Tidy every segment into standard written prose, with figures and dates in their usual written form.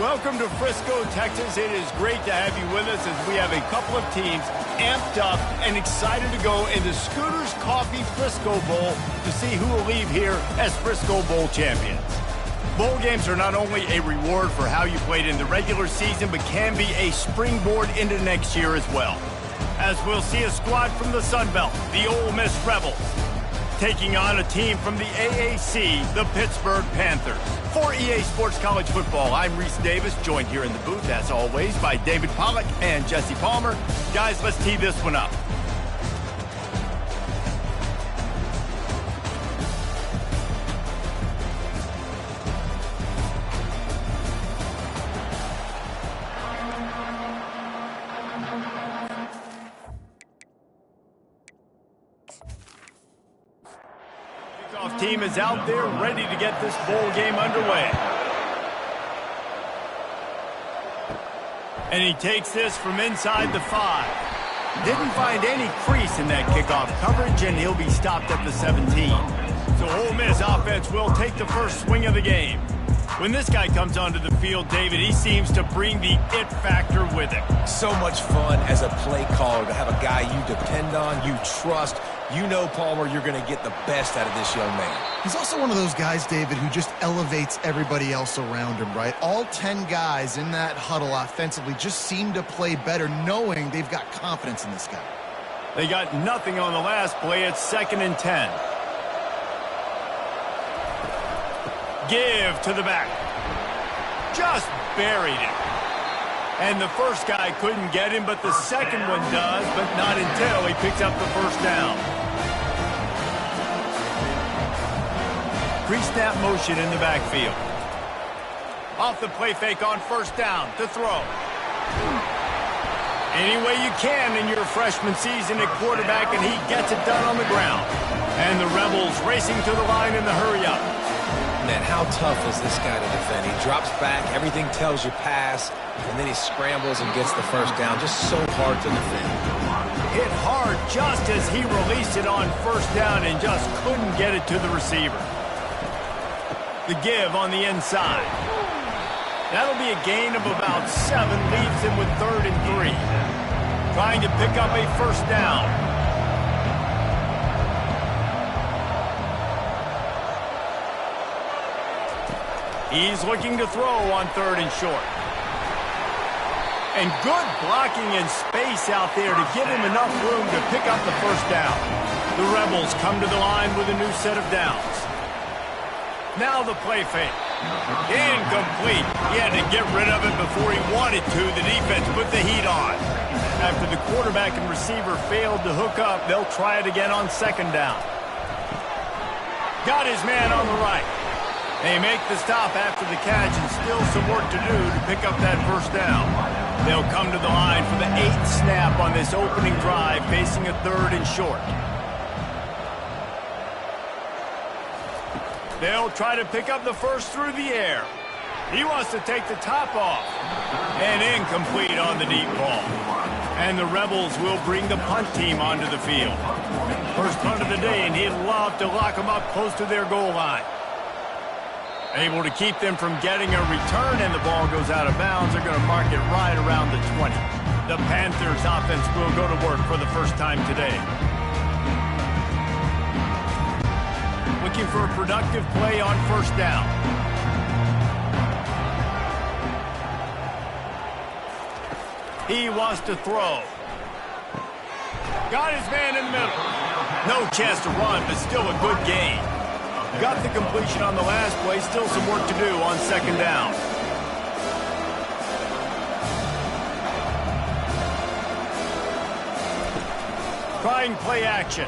Welcome to Frisco, Texas. It is great to have you with us as we have a couple of teams amped up and excited to go in the Scooters Coffee Frisco Bowl to see who will leave here as Frisco Bowl champions. Bowl games are not only a reward for how you played in the regular season, but can be a springboard into next year as well. As we'll see a squad from the Sun Belt, the Ole Miss Rebels, taking on a team from the AAC, the Pittsburgh Panthers. For EA Sports College Football, I'm Reese Davis, joined here in the booth, as always, by David Pollack and Jesse Palmer. Guys, let's tee this one up. Team is out there ready to get this bowl game underway. And he takes this from inside the 5. Didn't find any crease in that kickoff coverage, and he'll be stopped at the 17. So Ole Miss offense will take the first swing of the game. When this guy comes onto the field, David, he seems to bring the it factor with him. So much fun as a play caller to have a guy you depend on, you trust. You know, Palmer, you're going to get the best out of this young man. He's also one of those guys, David, who just elevates everybody else around him, right? All 10 guys in that huddle offensively just seem to play better knowing they've got confidence in this guy. They got nothing on the last play. It's 2nd and 10. Give to the back. Just buried it. And the first guy couldn't get him, but the second one does, but not until he picks up the first down. Pre-snap motion in the backfield. Off the play fake on first down to throw. Any way you can in your freshman season at quarterback, and he gets it done on the ground. And the Rebels racing to the line in the hurry-up. Man, how tough is this guy to defend? He drops back, everything tells you pass, and then he scrambles and gets the first down. Just so hard to defend. Hit hard just as he released it on first down and just couldn't get it to the receiver. The give on the inside. That'll be a gain of about 7, leaves him with 3rd and 3. Trying to pick up a first down. He's looking to throw on 3rd and short. And good blocking in space out there to give him enough room to pick up the first down. The Rebels come to the line with a new set of downs. Now the play fake. Incomplete. He had to get rid of it before he wanted to. The defense put the heat on. After the quarterback and receiver failed to hook up, they'll try it again on 2nd down. Got his man on the right. They make the stop after the catch, and still some work to do to pick up that first down. They'll come to the line for the 8th snap on this opening drive, facing a 3rd and short. They'll try to pick up the first through the air. He wants to take the top off. And incomplete on the deep ball. And the Rebels will bring the punt team onto the field. First punt of the day, and he'd love to lock them up close to their goal line. Able to keep them from getting a return, and the ball goes out of bounds. They're going to mark it right around the 20. The Panthers offense will go to work for the first time today. Looking for a productive play on first down. He wants to throw. Got his man in the middle. No chance to run, but still a good gain. Got the completion on the last play. Still some work to do on 2nd down. Trying play action.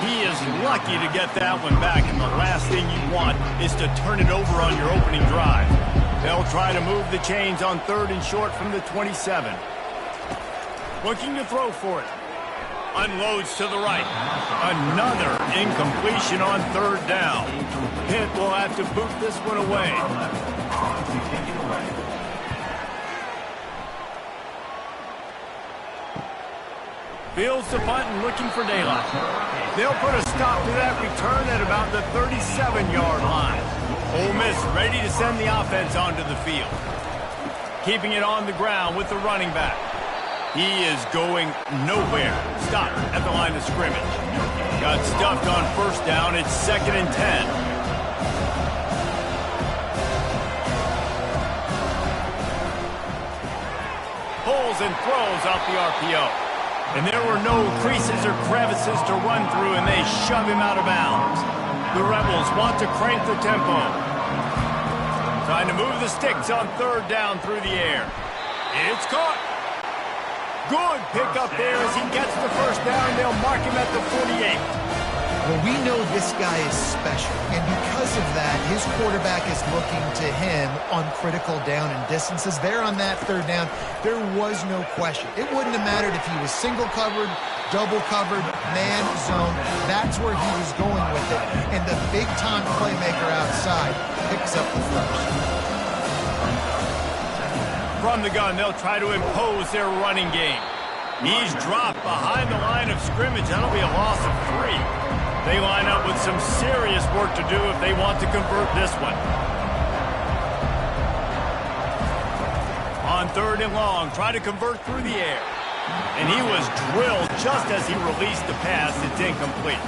He is lucky to get that one back, and the last thing you want is to turn it over on your opening drive. They'll try to move the chains on 3rd and short from the 27. Looking to throw for it. Unloads to the right. Another incompletion on 3rd down. Pitt will have to boot this one away. Fields the punt and looking for daylight. They'll put a stop to that return at about the 37-yard line. Ole Miss ready to send the offense onto the field. Keeping it on the ground with the running back. He is going nowhere. Stop at the line of scrimmage. Got stuffed on first down. It's 2nd and 10. Pulls and throws off the RPO. And there were no creases or crevices to run through, and they shove him out of bounds. The Rebels want to crank the tempo. Trying to move the sticks on 3rd down through the air. It's caught. Good pickup there as he gets the first down. They'll mark him at the 48. Well, we know this guy is special, and because of that, his quarterback is looking to him on critical down and distances. There on that 3rd down, there was no question. It wouldn't have mattered if he was single covered, double covered, man zone. That's where he was going with it, and the big-time playmaker outside picks up the first. From the gun, they'll try to impose their running game. He's dropped behind the line of scrimmage. That'll be a loss of 3. They line up with some serious work to do if they want to convert this one. On 3rd and long, try to convert through the air. And he was drilled just as he released the pass. It's incomplete.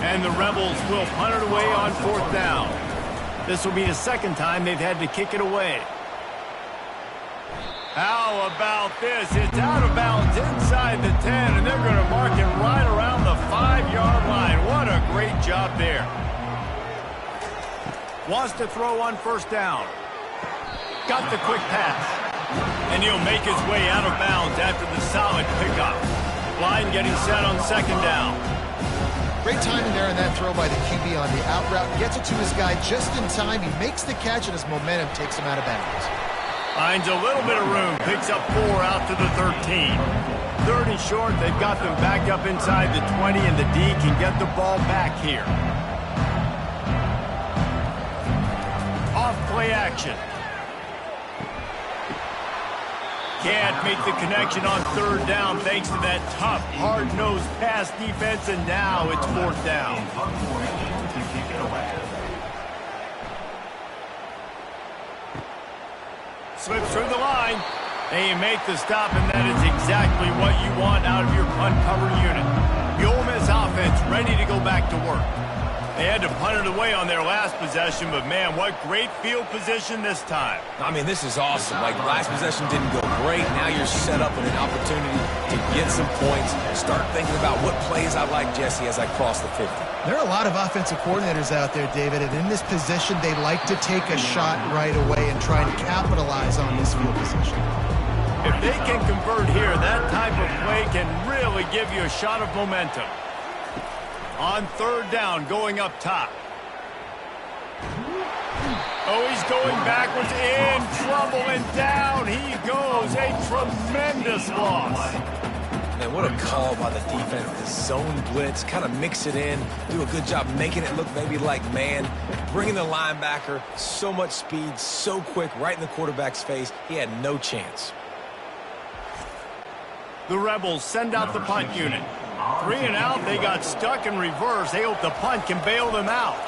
And the Rebels will punt it away on 4th down. This will be the 2nd time they've had to kick it away. How about this? It's out of bounds inside the 10, and they're going to mark it right around the 5-yard line. What a great job there. Wants to throw on 1st down. Got the quick pass. And he'll make his way out of bounds after the solid pickup. Line getting set on 2nd down. Great timing there on that throw by the QB on the out route. Gets it to his guy just in time. He makes the catch, and his momentum takes him out of bounds. Finds a little bit of room, picks up 4 out to the 13. 3rd and short, they've got them back up inside the 20, and the D can get the ball back here. Off play action. Can't make the connection on 3rd down thanks to that tough, hard-nosed pass defense, and now it's 4th down. Slips through the line. They make the stop, and that is exactly what you want out of your punt cover unit. The Ole Miss offense ready to go back to work. They had to punt it away on their last possession, but man, what great field position this time. I mean, this is awesome. Like, last possession didn't go great. Now you're set up with an opportunity to get some points. Start thinking about what plays I like, Jesse, as I cross the 50. There are a lot of offensive coordinators out there, David, and in this position, they like to take a shot right away and try to capitalize on this field position. If they can convert here, that type of play can really give you a shot of momentum. On 3rd down, going up top. Oh, he's going backwards, in trouble, and down he goes. A tremendous loss. Man, what a call by the defense. The zone blitz, kind of mix it in, do a good job making it look maybe like man, bringing the linebacker, so much speed, so quick, right in the quarterback's face. He had no chance. The Rebels send out the punt unit. 3 and out, they got stuck in reverse. They hope the punt can bail them out.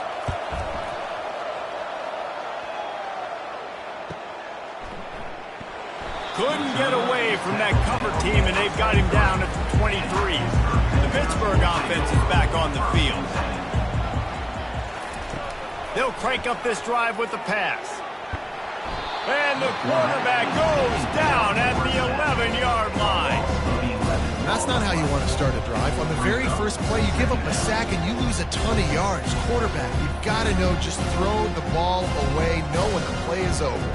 Couldn't get away from that cover team, and they've got him down at the 23. The Pittsburgh offense is back on the field. They'll crank up this drive with the pass. And the quarterback goes down at the 11-yard line. That's not how you want to start a drive. On the very first play, you give up a sack and you lose a ton of yards. Quarterback, you've got to know, just throw the ball away, know when the play is over.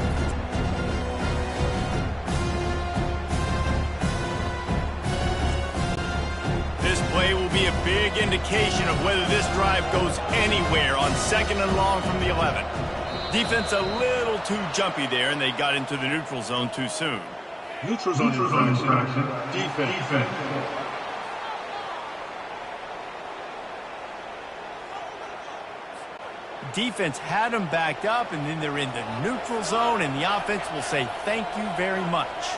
This play will be a big indication of whether this drive goes anywhere on 2nd and long from the 11. Defense a little too jumpy there, and they got into the neutral zone too soon. Neutral zone infraction. Defense. Defense had them backed up, and then they're in the neutral zone, and the offense will say thank you very much.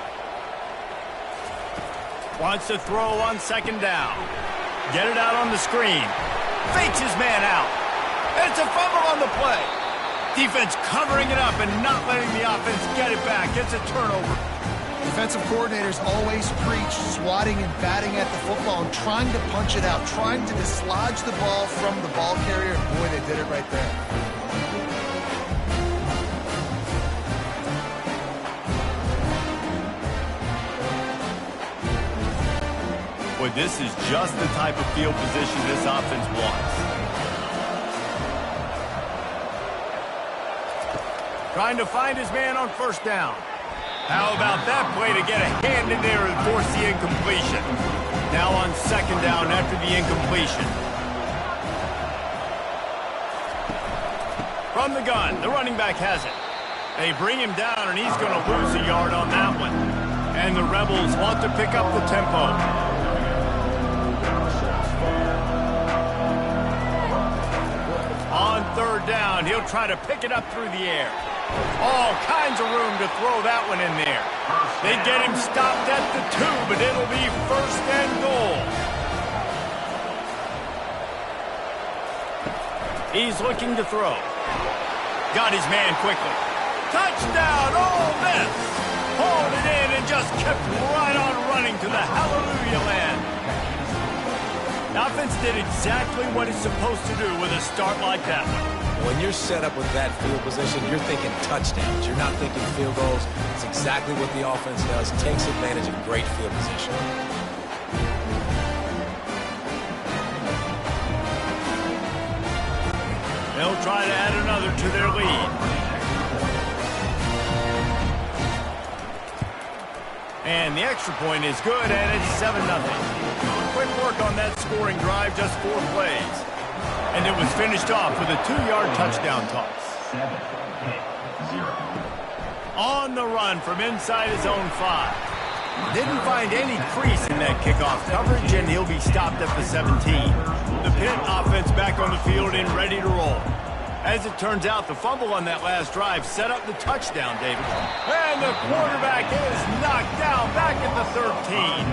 Wants to throw on 2nd down. Get it out on the screen. Fakes his man out. And it's a fumble on the play. Defense covering it up and not letting the offense get it back. It's a turnover. Defensive coordinators always preach swatting and batting at the football and trying to punch it out, trying to dislodge the ball from the ball carrier. Boy, they did it right there. Boy, this is just the type of field position this offense wants. Trying to find his man on first down. How about that play to get a hand in there and force the incompletion? Now on second down after the incompletion. From the gun, the running back has it. They bring him down, and he's going to lose a yard on that one. And the Rebels want to pick up the tempo. On third down, he'll try to pick it up through the air. All kinds of room to throw that one in there. They get him stopped at the 2, but it'll be first and goal. He's looking to throw. Got his man quickly. Touchdown, Ole Miss! Hauled it in and just kept right on running to the hallelujah land. The offense did exactly what it's supposed to do with a start like that one. When you're set up with that field position, you're thinking touchdowns. You're not thinking field goals. It's exactly what the offense does. Takes advantage of great field position. They'll try to add another to their lead. And the extra point is good, and it's 7-0. Quick work on that scoring drive, just 4 plays. And it was finished off with a 2-yard touchdown toss. 7-0. On the run from inside his own 5. Didn't find any crease in that kickoff coverage, and he'll be stopped at the 17. The Pitt offense back on the field and ready to roll. As it turns out, the fumble on that last drive set up the touchdown, David. And the quarterback is knocked down back at the 13.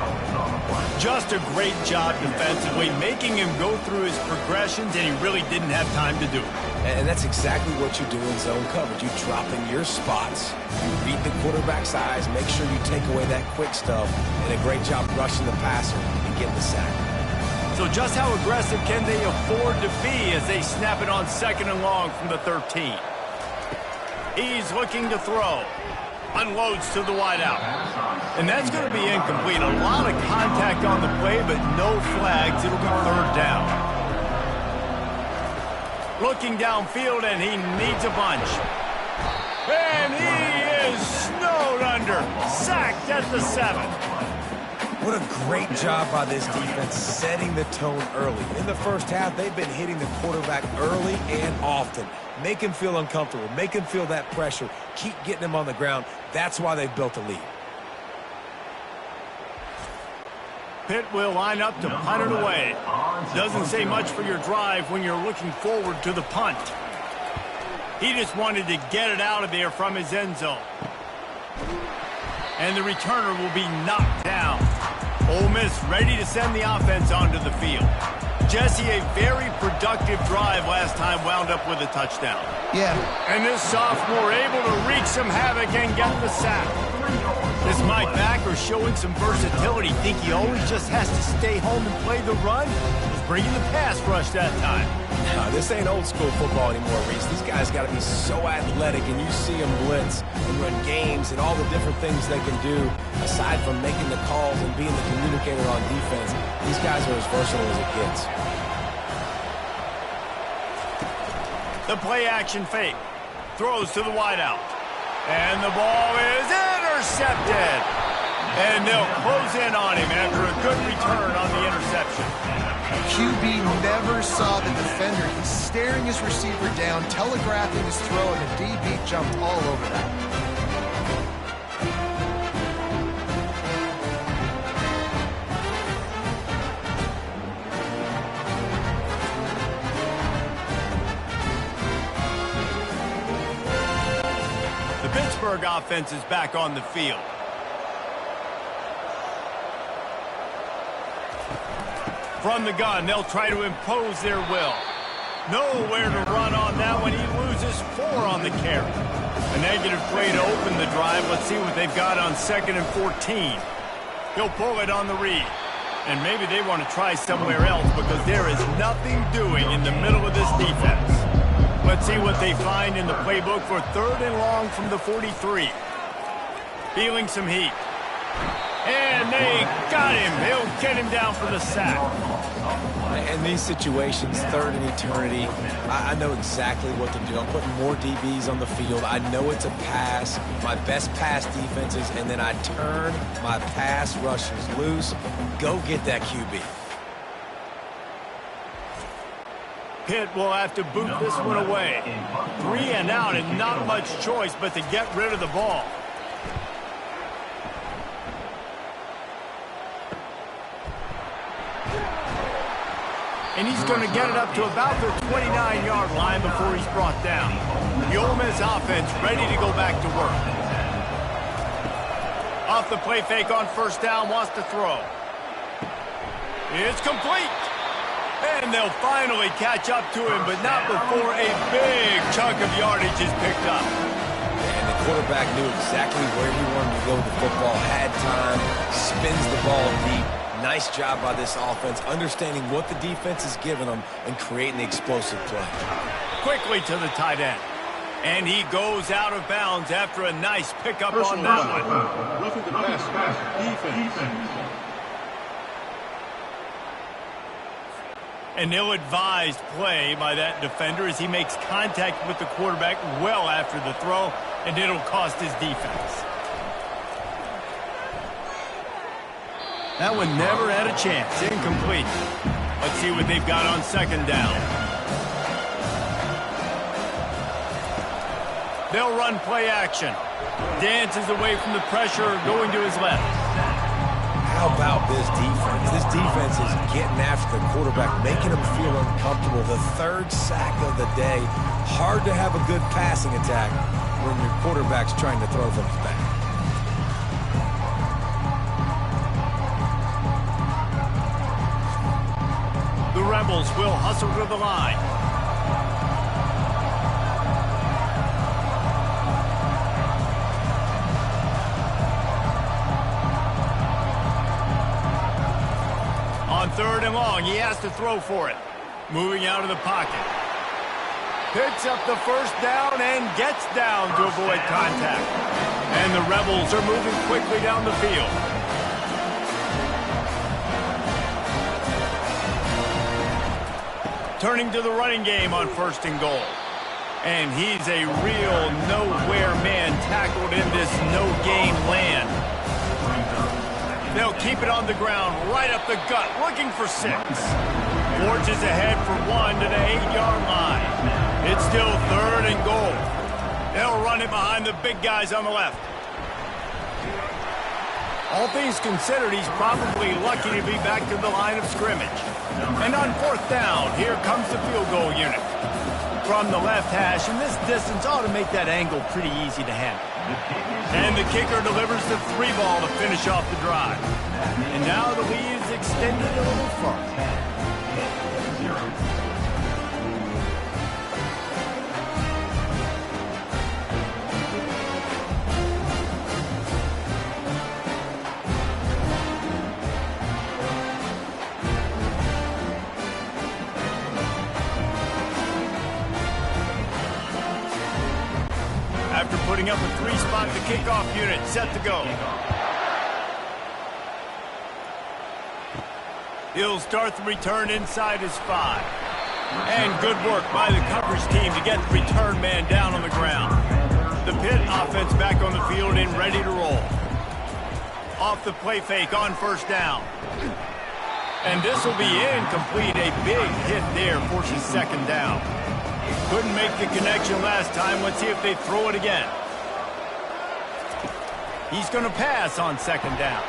Just a great job defensively, making him go through his progressions, and he really didn't have time to do it. And that's exactly what you do in zone coverage. You drop in your spots, you beat the quarterback's eyes, make sure you take away that quick stuff, and a great job rushing the passer and getting the sack. So just how aggressive can they afford to be as they snap it on second and long from the 13? He's looking to throw. Unloads to the wideout. And that's going to be incomplete. A lot of contact on the play, but no flags. It'll be third down. Looking downfield, and he needs a bunch. And he is snowed under. Sacked at the 7. What a great job by this defense setting the tone early. In the first half, they've been hitting the quarterback early and often. Make him feel uncomfortable. Make him feel that pressure. Keep getting him on the ground. That's why they've built a lead. Pitt will line up to punt it away. Doesn't say much for your drive when you're looking forward to the punt. He just wanted to get it out of there from his end zone. And the returner will be knocked down. Ole Miss ready to send the offense onto the field. Jesse, a very productive drive last time wound up with a touchdown. Yeah. And this sophomore able to wreak some havoc and get the sack. This Mike backer showing some versatility. Think he always just has to stay home and play the run? He's bringing the pass rush that time. This ain't old school football anymore, Reese. These guys got to be so athletic, and you see them blitz and run games and all the different things they can do. Aside from making the calls and being the communicator on defense, these guys are as versatile as it gets. The play action fake. Throws to the wideout. And the ball is intercepted. And they'll close in on him after a good return on the interception. QB never saw the defender. He's staring his receiver down, telegraphing his throw, and the DB jumped all over that. The Pittsburgh offense is back on the field. From the gun, they'll try to impose their will. Nowhere to run on that one. He loses 4 on the carry. A negative play to open the drive. Let's see what they've got on 2nd and 14. He'll pull it on the read. And maybe they want to try somewhere else because there is nothing doing in the middle of this defense. Let's see what they find in the playbook for 3rd and long from the 43. Feeling some heat. And they got him. They'll get him down for the sack. In these situations, 3rd and eternity, I know exactly what to do. I'm putting more DBs on the field. I know it's a pass, my best pass defenses, and then I turn my pass rushers loose. Go get that QB. Pitt will have to boot this one away. 3 and out and not much choice but to get rid of the ball. And he's going to get it up to about the 29-yard line before he's brought down. The Ole Miss offense ready to go back to work. Off the play fake on 1st down, wants to throw. It's complete. And they'll finally catch up to him, but not before a big chunk of yardage is picked up. And the quarterback knew exactly where he wanted to go with the football, had time, spins the ball deep. Nice job by this offense, understanding what the defense is giving them and creating the explosive play. Quickly to the tight end. And he goes out of bounds after a nice pickup on that one. Roughing the pass. Defense. An ill-advised play by that defender as he makes contact with the quarterback well after the throw, and it'll cost his defense. That one never had a chance. Incomplete. Let's see what they've got on 2nd down. They'll run play action. Dances away from the pressure, going to his left. How about this defense? This defense is getting after the quarterback, making him feel uncomfortable. The 3rd sack of the day. Hard to have a good passing attack when your quarterback's trying to throw from his back. The Rebels will hustle to the line. On 3rd and long, he has to throw for it. Moving out of the pocket. Picks up the 1st down and gets down to avoid contact. And the Rebels are moving quickly down the field. Turning to the running game on 1st and goal. And he's a real nowhere man tackled in this no-gain land. They'll keep it on the ground, right up the gut, looking for 6. Forges ahead for 1 to the 8-yard line. It's still 3rd and goal. They'll run it behind the big guys on the left. All things considered, he's probably lucky to be back to the line of scrimmage. And on 4th down, here comes the field goal unit. From the left hash, and this distance ought to make that angle pretty easy to handle. And the kicker delivers the 3 ball to finish off the drive. And now the lead is extended a little further. After putting up a 3-spot, the kickoff unit set to go. He'll start the return inside his 5. And good work by the coverage team to get the return man down on the ground. The Pitt offense back on the field and ready to roll. Off the play fake on 1st down. And this will be incomplete. A big hit there forces 2nd down. Couldn't make the connection last time. Let's see if they throw it again. He's going to pass on 2nd down.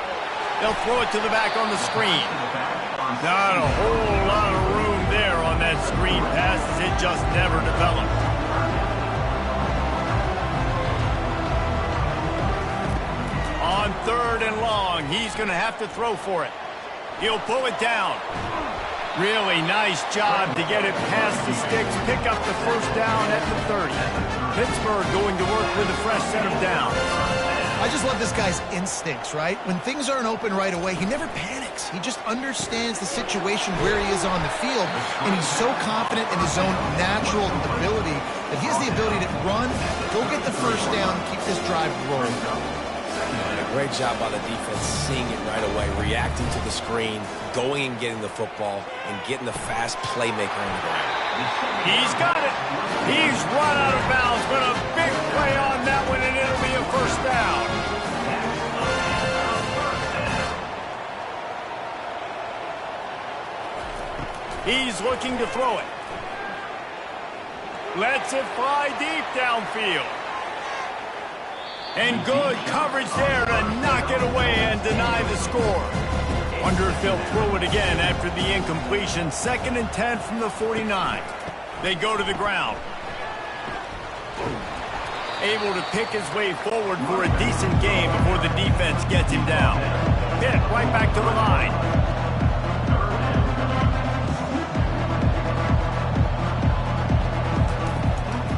They'll throw it to the back on the screen. Not a whole lot of room there on that screen pass as it just never developed. On 3rd and long, he's going to have to throw for it. He'll pull it down. Really nice job to get it past the sticks, pick up the first down at the 30. Pittsburgh going to work with a fresh set of downs. I just love this guy's instincts, right? When things aren't open right away, he never panics. He just understands the situation where he is on the field, and he's so confident in his own natural ability that he has the ability to run, go get the first down, keep this drive rolling. Great job by the defense, seeing it right away, reacting to the screen, going and getting the football, and getting the fast playmaker on the ground. He's got it. He's run out of bounds, but a big play on that one, and it'll be a first down. He's looking to throw it. Lets it fly deep downfield. And good coverage there to knock it away and deny the score. Wonder if they'll throw it again after the incompletion. 2nd and 10 from the 49. They go to the ground. Able to pick his way forward for a decent game before the defense gets him down. Pitt right back to the line.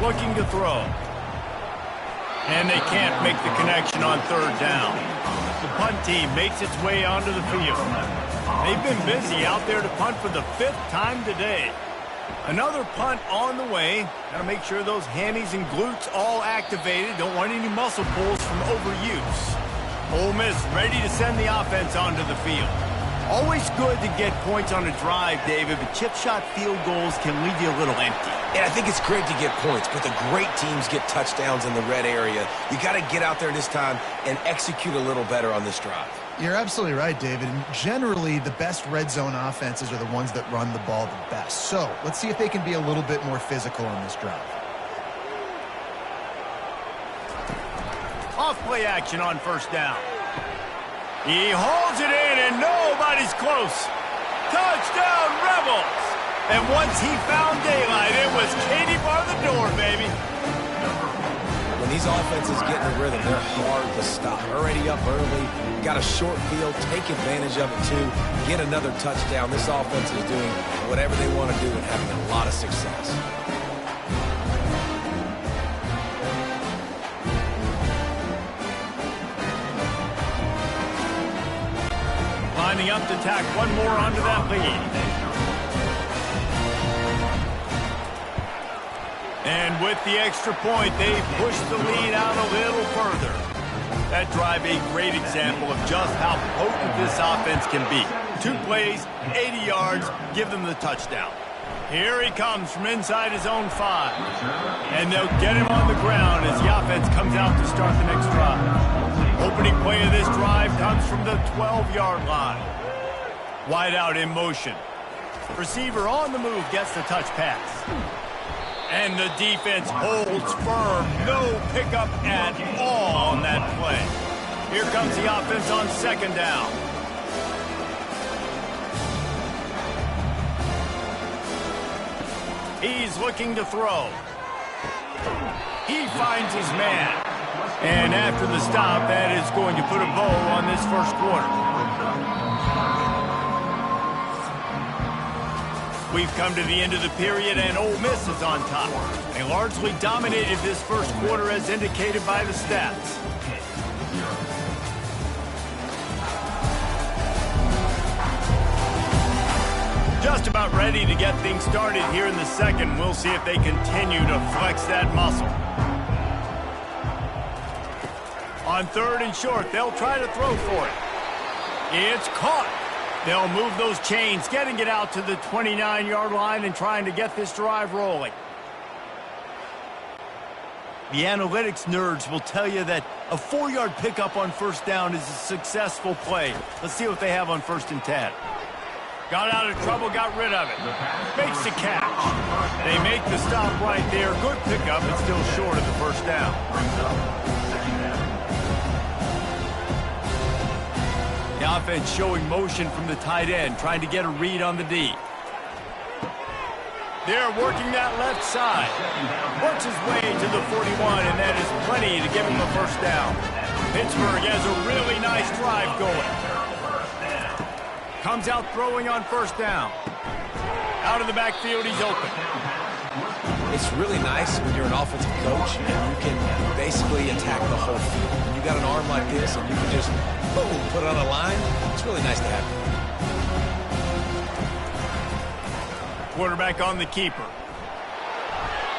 Looking to throw. And they can't make the connection on 3rd down. The punt team makes its way onto the field. They've been busy out there to punt for the 5th time today. Another punt on the way. Got to make sure those hammies and glutes all activated. Don't want any muscle pulls from overuse. Ole Miss ready to send the offense onto the field. Always good to get points on a drive, David, but chip shot field goals can leave you a little empty. And I think it's great to get points, but the great teams get touchdowns in the red area. You got to get out there this time and execute a little better on this drive. You're absolutely right, David. And generally, the best red zone offenses are the ones that run the ball the best. So let's see if they can be a little bit more physical on this drive. Off play action on 1st down. He holds it in, and nobody's close. Touchdown, Rebels! And once he found daylight, it was Katie bar the door, baby. When these offenses get in the rhythm, they're hard to stop. Already up early, got a short field, take advantage of it too, get another touchdown. This offense is doing whatever they want to do and having a lot of success. Lining up to tack one more onto that lead. And with the extra point, they push the lead out a little further. That drive a great example of just how potent this offense can be. 2 plays, 80 yards, give them the touchdown. Here he comes from inside his own 5. And they'll get him on the ground as the offense comes out to start the next drive. Opening play of this drive comes from the 12-yard line. Wide out in motion. Receiver on the move gets the touch pass. And the defense holds firm. No pickup at all on that play. Here comes the offense on 2nd down. He's looking to throw. He finds his man. And after the stop, that is going to put a bow on this 1st quarter. We've come to the end of the period, and Ole Miss is on top. They largely dominated this 1st quarter as indicated by the stats. Just about ready to get things started here in the 2nd. We'll see if they continue to flex that muscle. On 3rd and short, they'll try to throw for it. It's caught. They'll move those chains, getting it out to the 29-yard line and trying to get this drive rolling. The analytics nerds will tell you that a 4-yard pickup on 1st down is a successful play. Let's see what they have on 1st and 10. Got out of trouble, got rid of it. Makes the catch. They make the stop right there. Good pickup, but still short of the 1st down. The offense showing motion from the tight end, trying to get a read on the D. They're working that left side. Works his way to the 41, and that is plenty to give him a 1st down. Pittsburgh has a really nice drive going. Comes out throwing on first down. Out of the backfield, he's open. It's really nice when you're an offensive coach and you can basically attack the whole field. When you got an arm like this and you can just, boom, put it on a line, it's really nice to have. Quarterback on the keeper.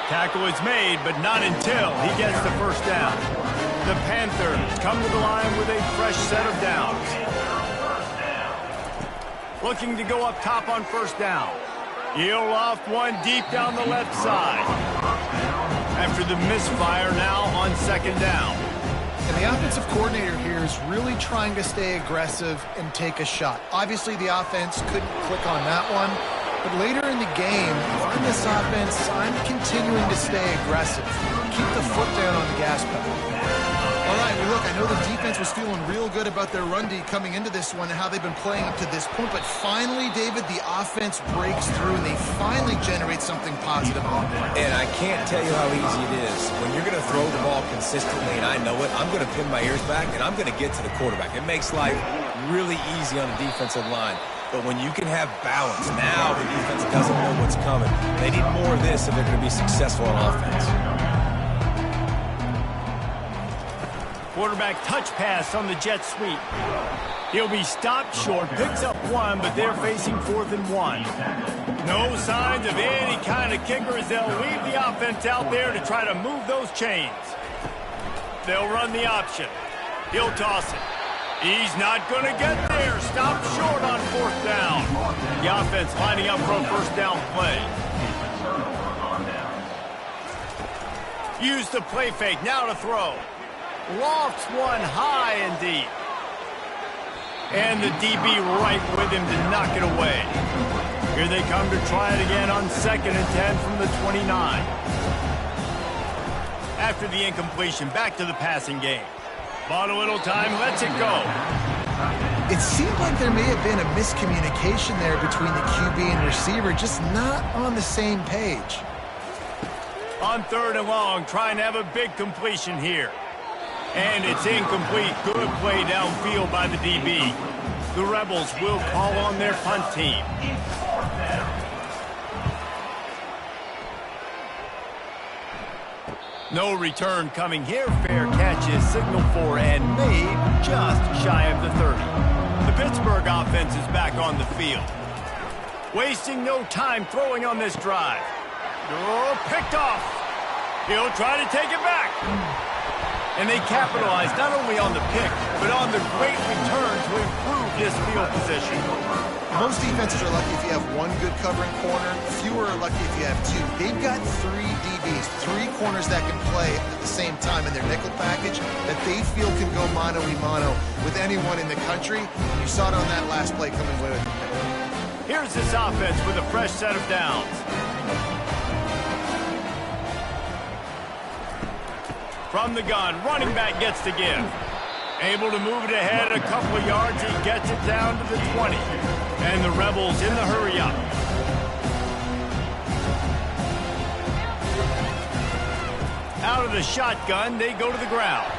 Tackle is made, but not until he gets the first down. The Panthers come to the line with a fresh set of downs. Looking to go up top on first down. He'll loft one deep down the left side. After the misfire now on second down. And the offensive coordinator here is really trying to stay aggressive and take a shot. Obviously, the offense couldn't click on that one. But later in the game, on this offense, I'm continuing to stay aggressive. Keep the foot down on the gas pedal. All right, well, look, I know the defense was feeling real good about their run D coming into this one and how they've been playing up to this point. But finally, David, the offense breaks through and they finally generate something positive on it. And I can't tell you how easy it is. When you're going to throw the ball consistently, and I know it, I'm going to pin my ears back and I'm going to get to the quarterback. It makes life really easy on the defensive line. But when you can have balance, now the defense doesn't know what's coming. They need more of this if they're going to be successful on offense. Quarterback touch pass on the jet sweep. He'll be stopped short, picks up one, but they're facing 4th and 1. No signs of any kind of kicker as they'll leave the offense out there to try to move those chains. They'll run the option. He'll toss it. He's not going to get there. Stopped short on 4th down. The offense lining up for a first down play. Use the play fake. Now to throw. Lofts one high and deep. And the DB right with him to knock it away. Here they come to try it again on 2nd and 10 from the 29. After the incompletion, back to the passing game. Bought a little time, lets it go. It seemed like there may have been a miscommunication there between the QB and receiver, just not on the same page. On 3rd and long, trying to have a big completion here. And it's incomplete. Good play downfield by the DB. The Rebels will call on their punt team. No return coming here. Fair catch is signaled for and made just shy of the 30. The Pittsburgh offense is back on the field. Wasting no time throwing on this drive. Oh, picked off. He'll try to take it back. And they capitalize not only on the pick, but on the great return to improve this field position. Most defenses are lucky if you have one good covering corner. Fewer are lucky if you have two. They've got 3 DBs, 3 corners that can play at the same time in their nickel package that they feel can go mano-a-mano with anyone in the country. You saw it on that last play coming with it. Here's this offense with a fresh set of downs. From the gun, running back gets the give. Able to move it ahead a couple of yards. He gets it down to the 20. And the Rebels in the hurry-up. Out of the shotgun, they go to the ground.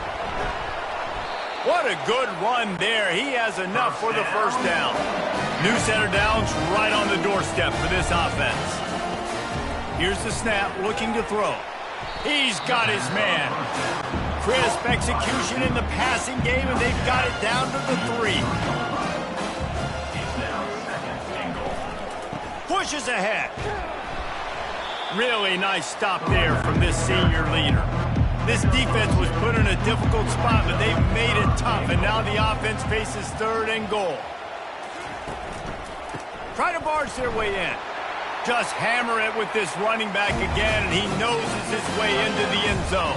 What a good run there. He has enough for the first down. New set of downs right on the doorstep for this offense. Here's the snap, looking to throw. He's got his man. Crisp execution in the passing game, and they've got it down to the 3. Pushes ahead. Really nice stop there from this senior leader. This defense was put in a difficult spot, but they've made it tough, and now the offense faces 3rd and goal. Try to barge their way in. Just hammer it with this running back again, and he noses his way into the end zone.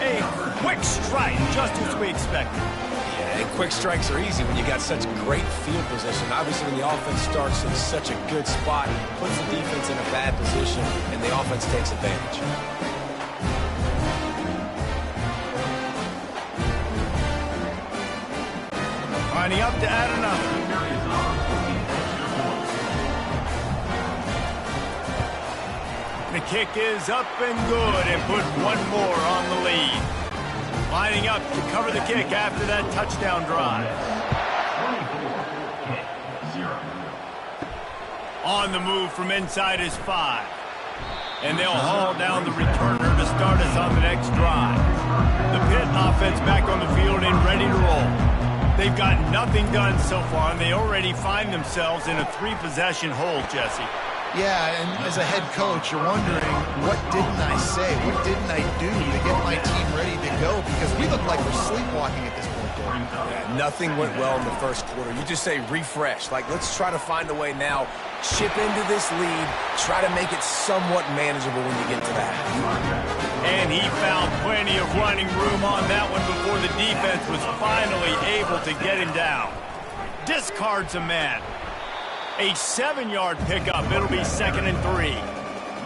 A quick strike, just as we expected. Yeah, and quick strikes are easy when you got such great field position. Obviously, when the offense starts in such a good spot, puts the defense in a bad position, and the offense takes advantage. Lining up to add another. The kick is up and good and put one more on the lead. Lining up to cover the kick after that touchdown drive. On the move from inside his 5. And they'll haul down the returner to start us on the next drive. The Pitt offense back on the field and ready to roll. They've got nothing done so far, and they already find themselves in a 3-possession hole, Jesse. Yeah, and as a head coach, you're wondering, what didn't I say? What didn't I do to get my team ready to go? Because we look like we're sleepwalking at this point, Dave. Yeah, nothing went well in the first quarter. You just say refresh. Like, let's try to find a way now. Chip into this lead. Try to make it somewhat manageable when you get to that. And he found plenty of running room on that one before the defense was finally able to get him down. Discards a man. A 7-yard pickup. It'll be 2nd and 3.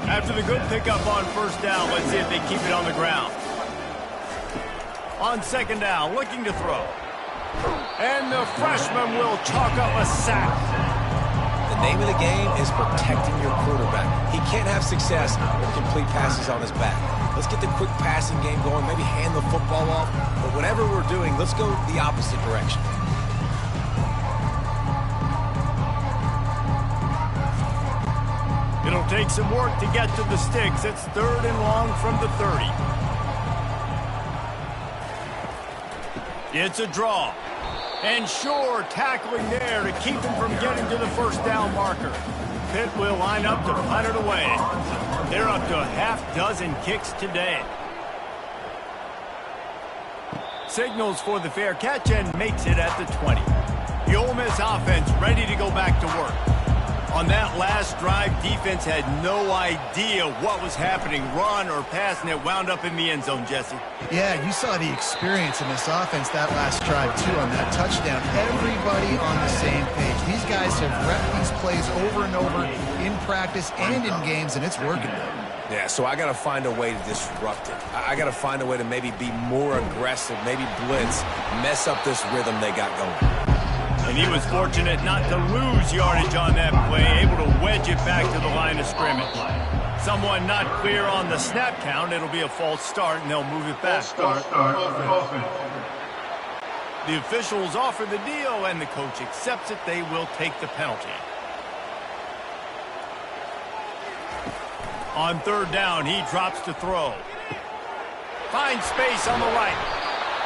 After the good pickup on first down, let's see if they keep it on the ground. On 2nd down, looking to throw. And the freshman will chalk up a sack. The name of the game is protecting your quarterback. He can't have success with complete passes on his back. Let's get the quick passing game going, maybe hand the football off. But whatever we're doing, let's go the opposite direction. It'll take some work to get to the sticks. It's 3rd and long from the 30. It's a draw. And sure, tackling there to keep him from getting to the first down marker. Pitt will line up to punt it away. They're up to a half-dozen kicks today. Signals for the fair catch and makes it at the 20. The Ole Miss offense ready to go back to work. On that last drive, defense had no idea what was happening, run or pass, and it wound up in the end zone, Jesse. Yeah, you saw the experience in this offense that last drive, too, on that touchdown. Everybody on the same page. These guys have repped these plays over and over in practice and in games, and it's working. Yeah, so I got to find a way to disrupt it. I got to find a way to maybe be more aggressive, maybe blitz, mess up this rhythm they got going. And he was fortunate not to lose yardage on that play, able to wedge it back to the line of scrimmage. Someone not clear on the snap count. It'll be a false start, and they'll move it back. The officials offer the deal, and the coach accepts it. They will take the penalty. On 3rd down, he drops to throw. Finds space on the right.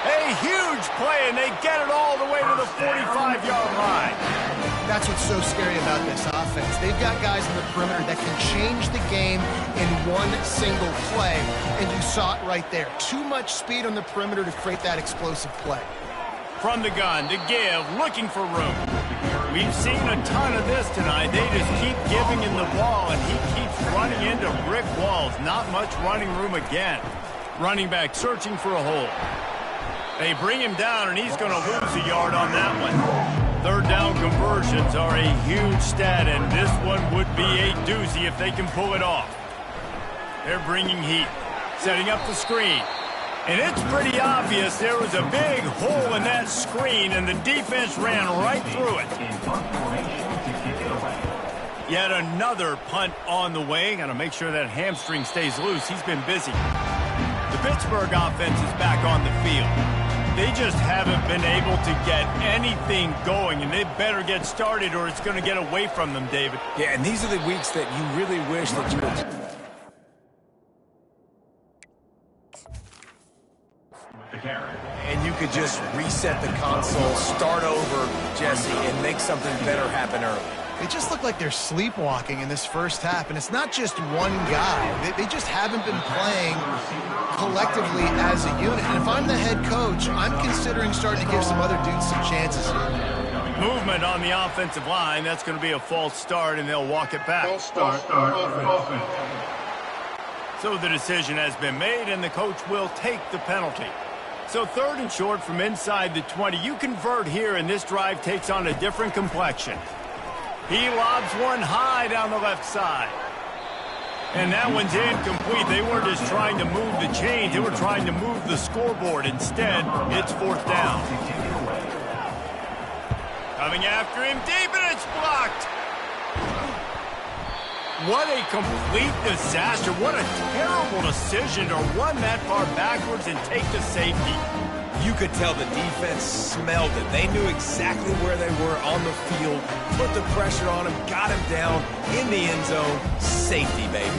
A huge play, and they get it all the way to the 45-yard line. That's what's so scary about this offense. They've got guys in the perimeter that can change the game in one single play, and you saw it right there. Too much speed on the perimeter to create that explosive play. From the gun to give, looking for room. We've seen a ton of this tonight. They just keep giving him the ball, and he keeps running into brick walls. Not much running room again. Running back searching for a hole. They bring him down, and he's going to lose a yard on that one. 3rd down conversions are a huge stat, and this one would be a doozy if they can pull it off. They're bringing heat, setting up the screen. And it's pretty obvious there was a big hole in that screen, and the defense ran right through it. Yet another punt on the way. Got to make sure that hamstring stays loose. He's been busy. The Pittsburgh offense is back on the field. They just haven't been able to get anything going, and they better get started or it's going to get away from them, David. Yeah, and these are the weeks that you really wish that you could... And you could just reset the console, start over, Jesse, and make something better happen early. They just look like they're sleepwalking in this first half, and it's not just one guy. They just haven't been playing collectively as a unit. And if I'm the head coach, I'm considering starting to give some other dudes some chances here. Movement on the offensive line. That's going to be a false start, and they'll walk it back. So the decision has been made, and the coach will take the penalty. So 3rd and short from inside the 20. You convert here, and this drive takes on a different complexion. He lobs one high down the left side. And that one's incomplete. They weren't just trying to move the chains. They were trying to move the scoreboard. Instead, it's 4th down. Coming after him deep, and it's blocked. What a complete disaster. What a terrible decision to run that far backwards and take the safety. You could tell the defense smelled it. They knew exactly where they were on the field, put the pressure on him, got him down in the end zone. Safety, baby.